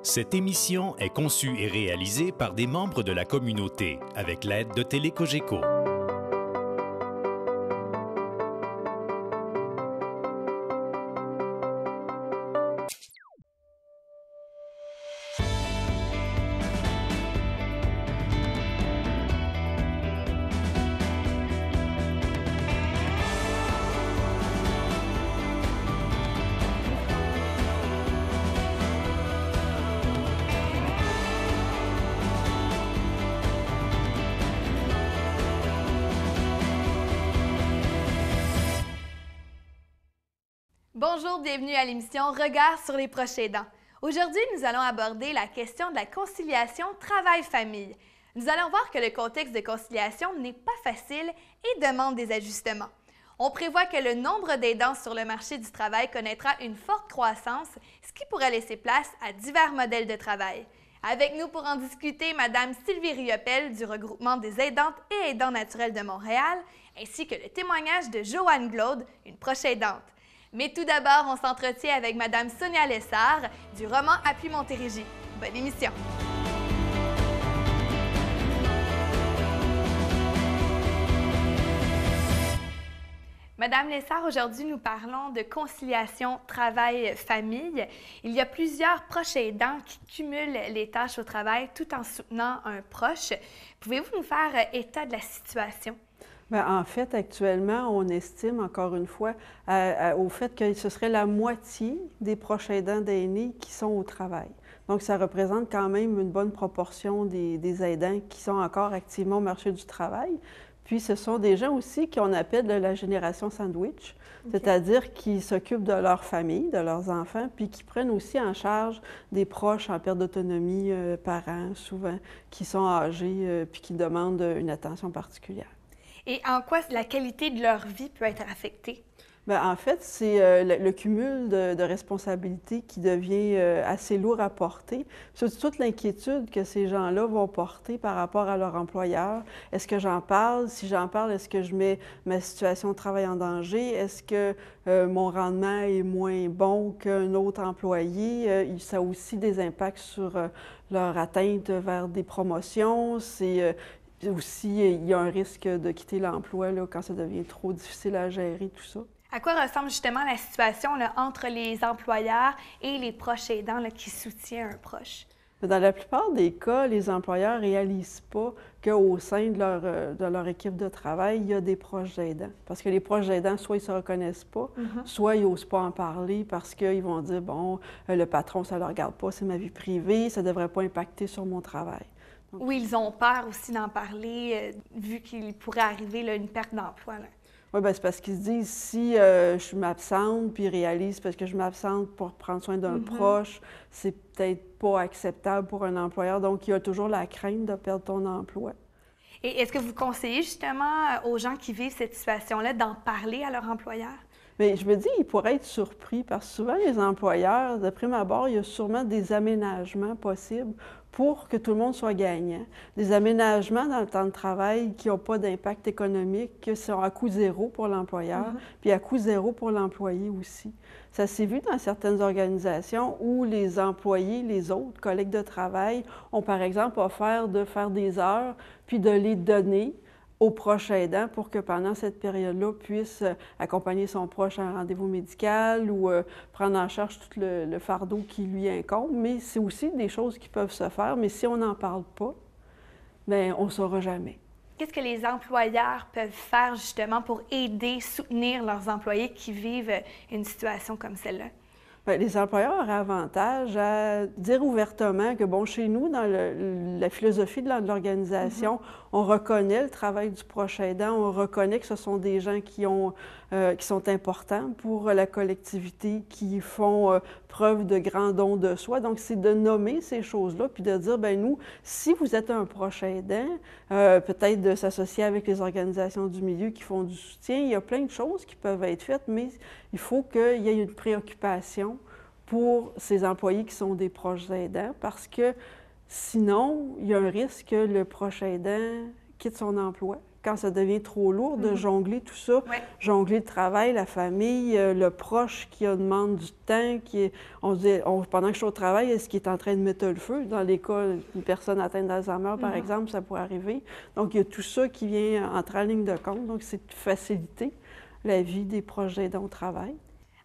Cette émission est conçue et réalisée par des membres de la communauté avec l'aide de Télé-Cogeco. Bonjour, bienvenue à l'émission Regard sur les proches aidants. Aujourd'hui, nous allons aborder la question de la conciliation travail-famille. Nous allons voir que le contexte de conciliation n'est pas facile et demande des ajustements. On prévoit que le nombre d'aidants sur le marché du travail connaîtra une forte croissance, ce qui pourrait laisser place à divers modèles de travail. Avec nous pour en discuter, Mme Sylvie Riopel du regroupement des aidantes et aidants naturels de Montréal, ainsi que le témoignage de Joanne Glaude, une proche aidante. Mais tout d'abord, on s'entretient avec Mme Sonia Lessard du roman Appui Montérégie. Bonne émission! Madame Lessard, aujourd'hui, nous parlons de conciliation travail-famille. Il y a plusieurs proches aidants qui cumulent les tâches au travail tout en soutenant un proche. Pouvez-vous nous faire état de la situation? Bien, en fait, actuellement, on estime, encore une fois, au fait que ce serait la moitié des proches aidants d'aînés qui sont au travail. Donc, ça représente quand même une bonne proportion des aidants qui sont encore activement au marché du travail. Puis, ce sont des gens aussi qu'on appelle de la génération sandwich, c'est-à-dire qui s'occupent de leur famille, de leurs enfants, puis qui prennent aussi en charge des proches en perte d'autonomie, parents, souvent, qui sont âgés, puis qui demandent une attention particulière. Et en quoi la qualité de leur vie peut être affectée? Bien, en fait, c'est le cumul de responsabilités qui devient assez lourd à porter. C'est toute l'inquiétude que ces gens-là vont porter par rapport à leur employeur. Est-ce que j'en parle? Si j'en parle, est-ce que je mets ma situation de travail en danger? Est-ce que mon rendement est moins bon qu'un autre employé? Ça a aussi des impacts sur leur atteinte vers des promotions. Aussi, il y a un risque de quitter l'emploi quand ça devient trop difficile à gérer, tout ça. À quoi ressemble justement la situation entre les employeurs et les proches aidants qui soutiennent un proche? Dans la plupart des cas, les employeurs ne réalisent pas qu'au sein de leur équipe de travail, il y a des proches aidants. Parce que les proches aidants, soit ils ne se reconnaissent pas, soit ils n'osent pas en parler parce qu'ils vont dire, bon, le patron, ça ne le regarde pas, c'est ma vie privée, ça ne devrait pas impacter sur mon travail. Donc, oui, ils ont peur aussi d'en parler, vu qu'il pourrait arriver une perte d'emploi. Oui, bien, c'est parce qu'ils se disent, si je m'absente, puis ils réalisent parce que je m'absente pour prendre soin d'un proche, c'est peut-être pas acceptable pour un employeur. Donc, il y a toujours la crainte de perdre ton emploi. Et est-ce que vous conseillez justement aux gens qui vivent cette situation-là d'en parler à leur employeur? Bien, je me dis, ils pourraient être surpris parce que souvent, les employeurs, de prime abord, il y a sûrement des aménagements possibles pour que tout le monde soit gagnant. Des aménagements dans le temps de travail qui n'ont pas d'impact économique, qui sont à coût zéro pour l'employeur, puis à coût zéro pour l'employé aussi. Ça s'est vu dans certaines organisations où les employés, les autres collègues de travail, ont par exemple offert de faire des heures, puis de les donner aux proches aidants pour que pendant cette période-là, puisse accompagner son proche à un rendez-vous médical ou prendre en charge tout le fardeau qui lui incombe. Mais c'est aussi des choses qui peuvent se faire, mais si on n'en parle pas, bien, on ne saura jamais. Qu'est-ce que les employeurs peuvent faire justement pour aider, soutenir leurs employés qui vivent une situation comme celle-là? Bien, les employeurs auraient avantage à dire ouvertement que, bon, chez nous, dans la philosophie de l'organisation, on reconnaît le travail du proche aidant, on reconnaît que ce sont des gens qui sont importants pour la collectivité, qui font preuve de grand don de soi. Donc, c'est de nommer ces choses-là, puis de dire, bien, nous, si vous êtes un proche aidant, peut-être de s'associer avec les organisations du milieu qui font du soutien. Il y a plein de choses qui peuvent être faites, mais il faut qu'il y ait une préoccupation pour ces employés qui sont des proches aidants, parce que sinon, il y a un risque que le proche aidant quitte son emploi quand ça devient trop lourd de jongler tout ça, jongler le travail, la famille, le proche qui demande du temps, on se dit, pendant que je suis au travail, est-ce qu'il est en train de mettre le feu? Dans les cas, une personne atteinte d'Alzheimer, par exemple, ça pourrait arriver. Donc, il y a tout ça qui vient entrer en ligne de compte. Donc, c'est de faciliter la vie des proches aidants au travail.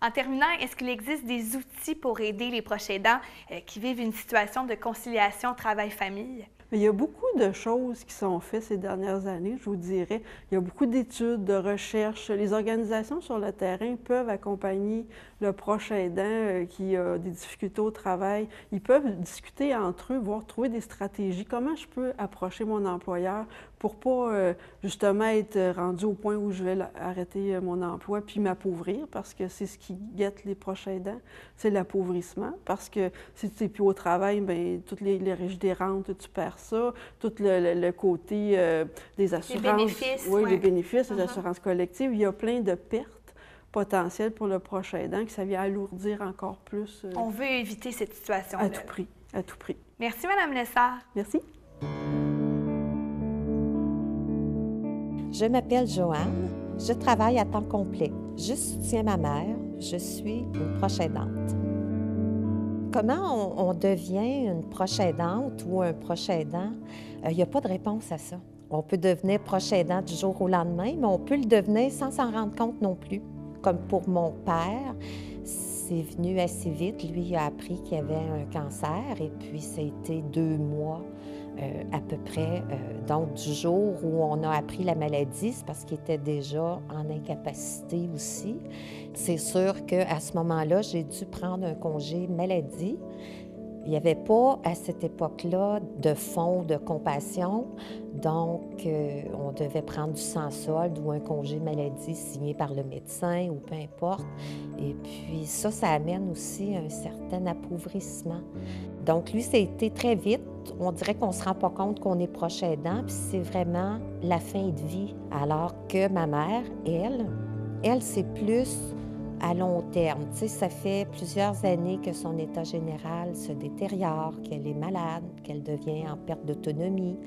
En terminant, est-ce qu'il existe des outils pour aider les proches aidants qui vivent une situation de conciliation travail-famille? Mais il y a beaucoup de choses qui sont faites ces dernières années, je vous dirais. Il y a beaucoup d'études, de recherches. Les organisations sur le terrain peuvent accompagner le proche aidant qui a des difficultés au travail. Ils peuvent discuter entre eux, voire trouver des stratégies. Comment je peux approcher mon employeur pour pas justement être rendu au point où je vais arrêter mon emploi puis m'appauvrir, parce que c'est ce qui guette les proches aidants, c'est l'appauvrissement. Parce que si tu n'es plus au travail, bien, toutes les régies des rentes, tu perds ça. Tout le côté des assurances. Les bénéfices. Oui, les bénéfices, les assurances collectives. Il y a plein de pertes potentielles pour le proche aidant que ça vient alourdir encore plus. On veut éviter cette situation-là. À tout prix, à tout prix. Merci, Mme Lessard. Merci. Je m'appelle Joanne, je travaille à temps complet. Je soutiens ma mère, je suis une proche aidante. Comment on devient une proche aidante ou un proche aidant? Il n'y a pas de réponse à ça. On peut devenir proche aidant du jour au lendemain, mais on peut le devenir sans s'en rendre compte non plus. Comme pour mon père, c'est venu assez vite. Lui, il a appris qu'il avait un cancer et puis ça a été 2 mois à peu près. Donc, du jour où on a appris la maladie, c'est parce qu'il était déjà en incapacité aussi. C'est sûr qu'à ce moment-là, j'ai dû prendre un congé maladie. Il n'y avait pas, à cette époque-là, de fonds de compassion. Donc, on devait prendre du sans-solde ou un congé maladie signé par le médecin ou peu importe. Et puis ça amène aussi un certain appauvrissement. Donc, lui, ça a été très vite. On dirait qu'on ne se rend pas compte qu'on est proche aidant, puis c'est vraiment la fin de vie. Alors que ma mère, elle, c'est plus à long terme. Tu sais, ça fait plusieurs années que son état général se détériore, qu'elle est malade, qu'elle devient en perte d'autonomie.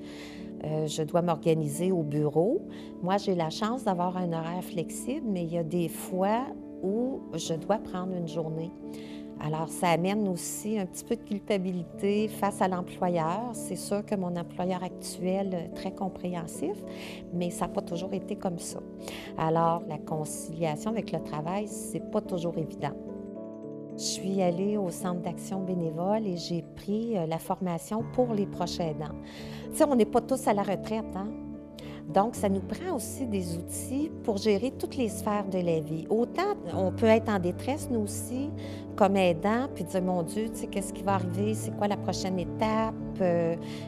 Je dois m'organiser au bureau. Moi, j'ai la chance d'avoir un horaire flexible, mais il y a des fois où je dois prendre une journée. Alors, ça amène aussi un petit peu de culpabilité face à l'employeur. C'est sûr que mon employeur actuel est très compréhensif, mais ça n'a pas toujours été comme ça. Alors, la conciliation avec le travail, c'est pas toujours évident. Je suis allée au Centre d'action bénévole et j'ai pris la formation pour les proches aidants. Tu sais, on n'est pas tous à la retraite, hein? Donc, ça nous prend aussi des outils pour gérer toutes les sphères de la vie. Autant, on peut être en détresse, nous aussi, comme aidants, puis dire, mon Dieu, tu sais, qu'est-ce qui va arriver? C'est quoi la prochaine étape?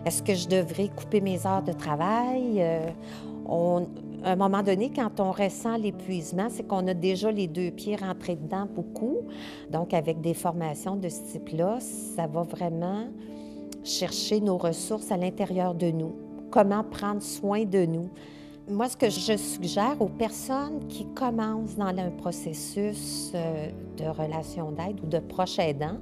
Est-ce que je devrais couper mes heures de travail? À un moment donné, quand on ressent l'épuisement, c'est qu'on a déjà les 2 pieds rentrés dedans beaucoup. Donc, avec des formations de ce type-là, ça va vraiment chercher nos ressources à l'intérieur de nous. Comment prendre soin de nous. Moi, ce que je suggère aux personnes qui commencent dans un processus de relation d'aide ou de proche aidant,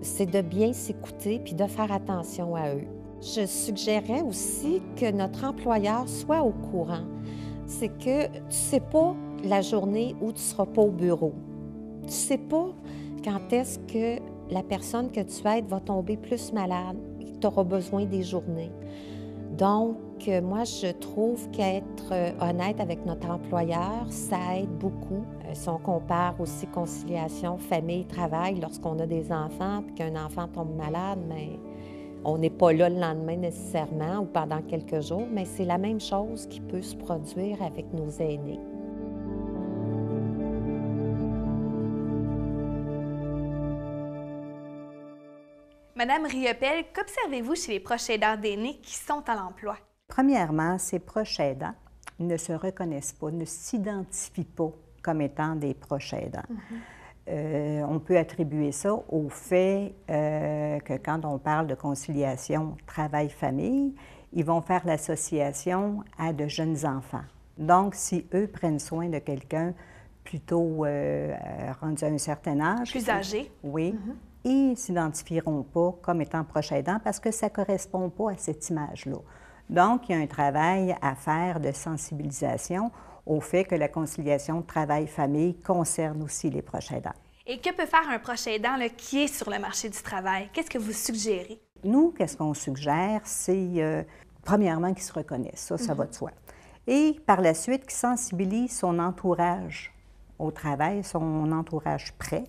c'est de bien s'écouter puis de faire attention à eux. Je suggérerais aussi que notre employeur soit au courant. C'est que tu ne sais pas la journée où tu ne seras pas au bureau. Tu ne sais pas quand est-ce que la personne que tu aides va tomber plus malade et que tu auras besoin des journées. Donc, moi, je trouve qu'être honnête avec notre employeur, ça aide beaucoup. Si on compare aussi conciliation, famille, travail, lorsqu'on a des enfants puis qu'un enfant tombe malade, mais on n'est pas là le lendemain nécessairement ou pendant quelques jours, mais c'est la même chose qui peut se produire avec nos aînés. Madame Riopel, qu'observez-vous chez les proches aidants d'aînés qui sont à l'emploi? Premièrement, ces proches aidants ne se reconnaissent pas, ne s'identifient pas comme étant des proches aidants. On peut attribuer ça au fait que quand on parle de conciliation travail-famille, ils vont faire l'association à de jeunes enfants. Donc, si eux prennent soin de quelqu'un plutôt rendu à un certain âge... Plus âgé. Oui. Ils ne s'identifieront pas comme étant proche aidant parce que ça ne correspond pas à cette image-là. Donc, il y a un travail à faire de sensibilisation au fait que la conciliation travail-famille concerne aussi les proches aidants. Et que peut faire un proche aidant là, qui est sur le marché du travail? Qu'est-ce que vous suggérez? Nous, qu'est-ce qu'on suggère? C'est, premièrement, qu'il se reconnaisse, ça va de soi. Et par la suite, qu'il sensibilise son entourage au travail, son entourage près,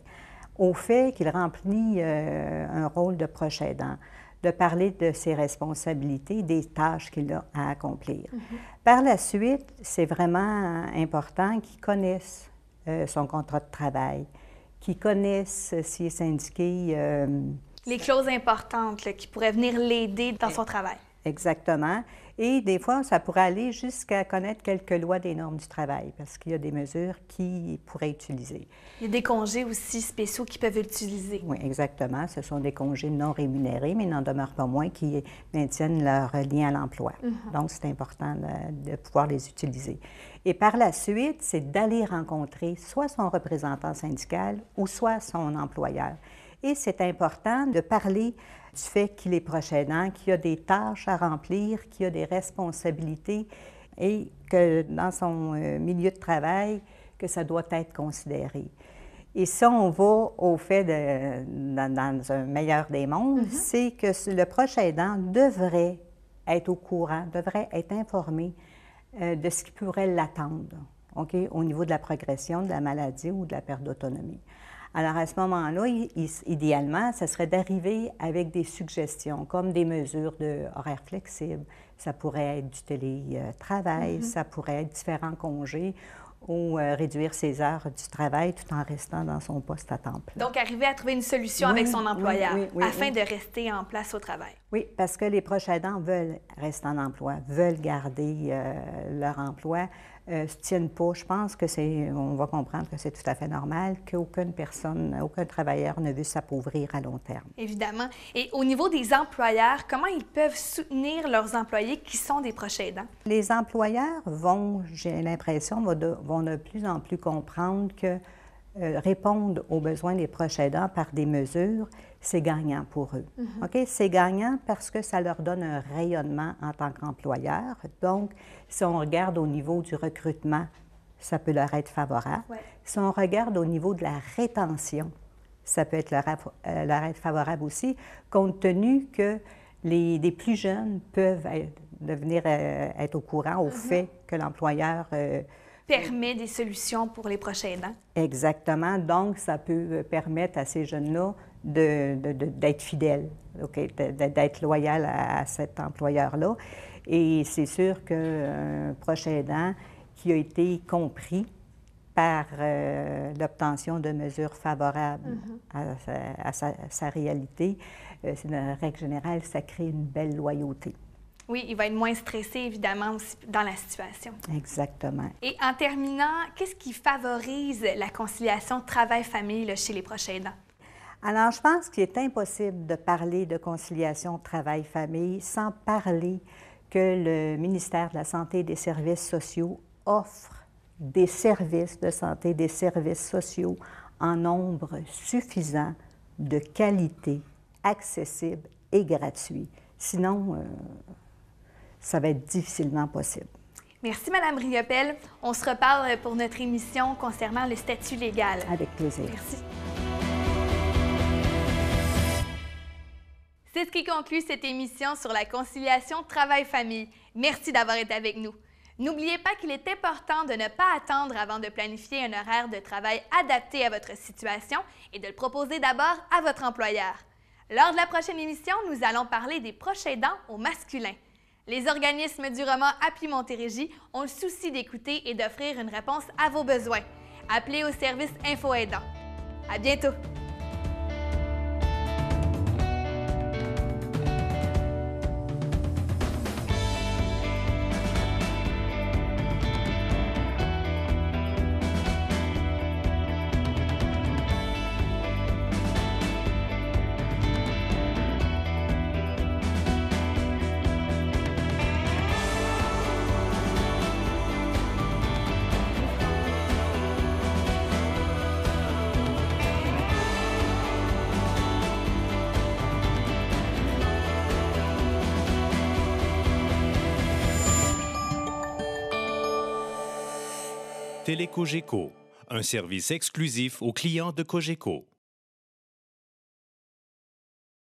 au fait qu'il remplit un rôle de proche aidant, de parler de ses responsabilités, des tâches qu'il a à accomplir. Par la suite, c'est vraiment important qu'il connaisse son contrat de travail, qu'il connaisse s'il est syndiqué. Les clauses importantes là, qui pourraient venir l'aider dans son travail. Exactement. Et des fois, ça pourrait aller jusqu'à connaître quelques lois des normes du travail, parce qu'il y a des mesures qu'il pourrait utiliser. Il y a des congés aussi spéciaux qu'ils peuvent utiliser. Oui, exactement. Ce sont des congés non rémunérés, mais il n'en demeure pas moins qui maintiennent leur lien à l'emploi. Donc, c'est important de pouvoir les utiliser. Et par la suite, c'est d'aller rencontrer soit son représentant syndical ou soit son employeur. Et c'est important de parler du fait qu'il est proche aidant, qu'il y a des tâches à remplir, qu'il y a des responsabilités et que dans son milieu de travail, que ça doit être considéré. Et si on va au fait dans un meilleur des mondes, c'est que le proche aidant devrait être au courant, devrait être informé de ce qui pourrait l'attendre, OK, au niveau de la progression de la maladie ou de la perte d'autonomie. Alors, à ce moment-là, idéalement, ce serait d'arriver avec des suggestions, comme des mesures d'horaires flexibles. Ça pourrait être du télétravail, ça pourrait être différents congés ou réduire ses heures du travail tout en restant dans son poste à temps plein. Donc, arriver à trouver une solution avec son employeur afin de rester en place au travail. Oui, parce que les proches aidants veulent rester en emploi, veulent garder leur emploi, se tiennent pas. Je pense que on va comprendre que c'est tout à fait normal qu'aucune personne, aucun travailleur ne veut s'appauvrir à long terme. Évidemment. Et au niveau des employeurs, comment ils peuvent soutenir leurs employés qui sont des proches aidants? Les employeurs vont, j'ai l'impression, vont de plus en plus comprendre que répondre aux besoins des proches aidants par des mesures, c'est gagnant pour eux. OK? C'est gagnant parce que ça leur donne un rayonnement en tant qu'employeur. Donc, si on regarde au niveau du recrutement, ça peut leur être favorable. Ouais. Si on regarde au niveau de la rétention, ça peut être leur être favorable aussi, compte tenu que les plus jeunes peuvent devenir être au courant au fait que l'employeur permet des solutions pour les proches aidants. Exactement. Donc, ça peut permettre à ces jeunes-là d'être fidèles, okay? D'être loyal à cet employeur-là. Et c'est sûr qu'un proche aidant qui a été compris par l'obtention de mesures favorables à sa réalité, c'est dans la règle générale, ça crée une belle loyauté. Oui, il va être moins stressé, évidemment, aussi dans la situation. Exactement. Et en terminant, qu'est-ce qui favorise la conciliation travail-famille chez les proches aidants? Alors, je pense qu'il est impossible de parler de conciliation travail-famille sans parler que le ministère de la Santé et des Services sociaux offre des services de santé, des services sociaux en nombre suffisant, de qualité, accessible et gratuit. Sinon, ça va être difficilement possible. Merci, Mme Riopel. On se reparle pour notre émission concernant le statut légal. Avec plaisir. Merci. C'est ce qui conclut cette émission sur la conciliation travail-famille. Merci d'avoir été avec nous. N'oubliez pas qu'il est important de ne pas attendre avant de planifier un horaire de travail adapté à votre situation et de le proposer d'abord à votre employeur. Lors de la prochaine émission, nous allons parler des proches aidants au masculin. Les organismes du roman Appli Montérégie ont le souci d'écouter et d'offrir une réponse à vos besoins. Appelez au service Info Aidant. À bientôt! Télécogeco, un service exclusif aux clients de Cogeco.